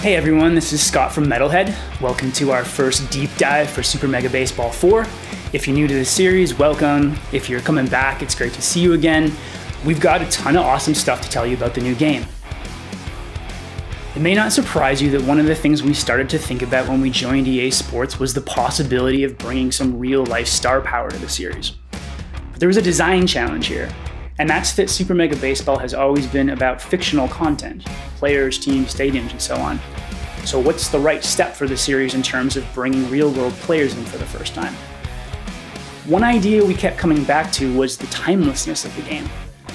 Hey everyone, this is Scott from Metalhead. Welcome to our first deep dive for Super Mega Baseball 4. If you're new to the series, welcome. If you're coming back, it's great to see you again. We've got a ton of awesome stuff to tell you about the new game. It may not surprise you that one of the things we started to think about when we joined EA Sports was the possibility of bringing some real-life star power to the series. But there was a design challenge here, and that's that Super Mega Baseball has always been about fictional content, players, teams, stadiums, and so on. So what's the right step for the series in terms of bringing real-world players in for the first time? One idea we kept coming back to was the timelessness of the game.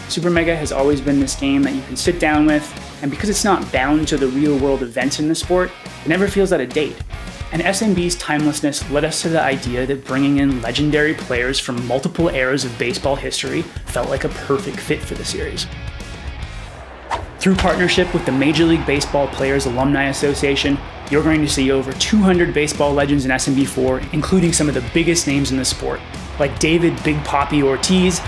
Super Mega has always been this game that you can sit down with, and because it's not bound to the real-world events in the sport, it never feels out of date. And SMB's timelessness led us to the idea that bringing in legendary players from multiple eras of baseball history felt like a perfect fit for the series. Through partnership with the Major League Baseball Players Alumni Association, you're going to see over 200 baseball legends in SMB4, including some of the biggest names in the sport, like David Big Papi Ortiz,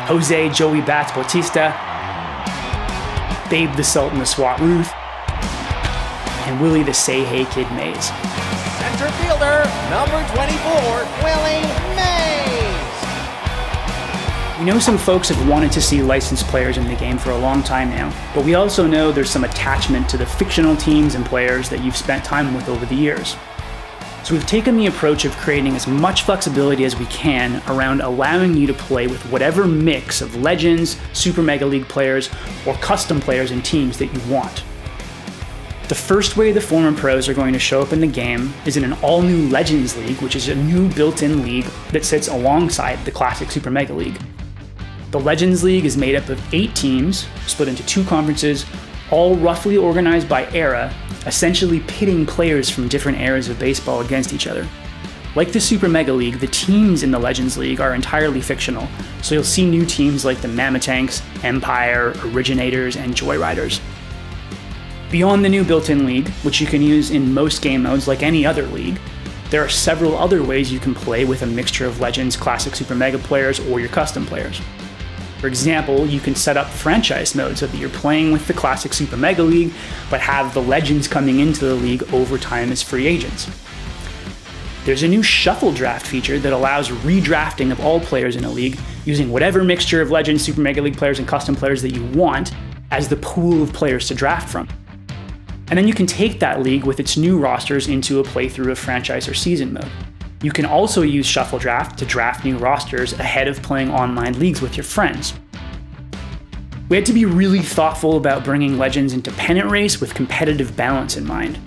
Jose Joey Bats Bautista, Babe the Sultan the Swat Ruth, and Willie the Say Hey Kid Mays. Center fielder, number 24, Willie Mays. We know some folks have wanted to see licensed players in the game for a long time now, but we also know there's some attachment to the fictional teams and players that you've spent time with over the years. So we've taken the approach of creating as much flexibility as we can around allowing you to play with whatever mix of legends, Super Mega League players, or custom players and teams that you want. The first way the former pros are going to show up in the game is in an all-new Legends League, which is a new built-in league that sits alongside the classic Super Mega League. The Legends League is made up of 8 teams, split into 2 conferences, all roughly organized by era, essentially pitting players from different eras of baseball against each other. Like the Super Mega League, the teams in the Legends League are entirely fictional, so you'll see new teams like the Mamatanks, Empire, Originators, and Joyriders. Beyond the new built-in league, which you can use in most game modes like any other league, there are several other ways you can play with a mixture of Legends, classic Super Mega players, or your custom players. For example, you can set up franchise mode so that you're playing with the classic Super Mega League, but have the Legends coming into the league over time as free agents. There's a new shuffle draft feature that allows redrafting of all players in a league using whatever mixture of Legends, Super Mega League players, and custom players that you want as the pool of players to draft from. And then you can take that league with its new rosters into a playthrough of franchise or season mode. You can also use Shuffle Draft to draft new rosters ahead of playing online leagues with your friends. We had to be really thoughtful about bringing Legends into Pennant Race with competitive balance in mind.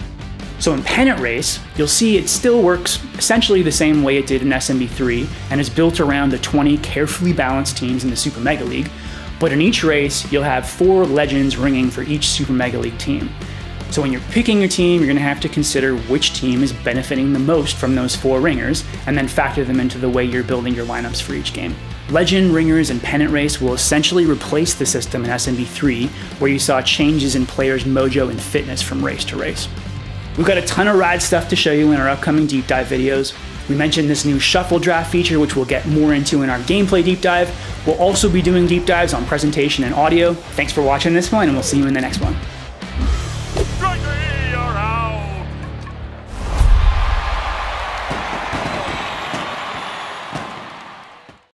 So in Pennant Race, you'll see it still works essentially the same way it did in SMB3 and is built around the 20 carefully balanced teams in the Super Mega League, but in each race, you'll have 4 Legends ringing for each Super Mega League team. So when you're picking your team, you're going to have to consider which team is benefiting the most from those 4 ringers, and then factor them into the way you're building your lineups for each game. Legend Ringers and Pennant Race will essentially replace the system in SMB3, where you saw changes in players' mojo and fitness from race to race. We've got a ton of rad stuff to show you in our upcoming deep dive videos. We mentioned this new Shuffle Draft feature, which we'll get more into in our gameplay deep dive. We'll also be doing deep dives on presentation and audio. Thanks for watching this one, and we'll see you in the next one.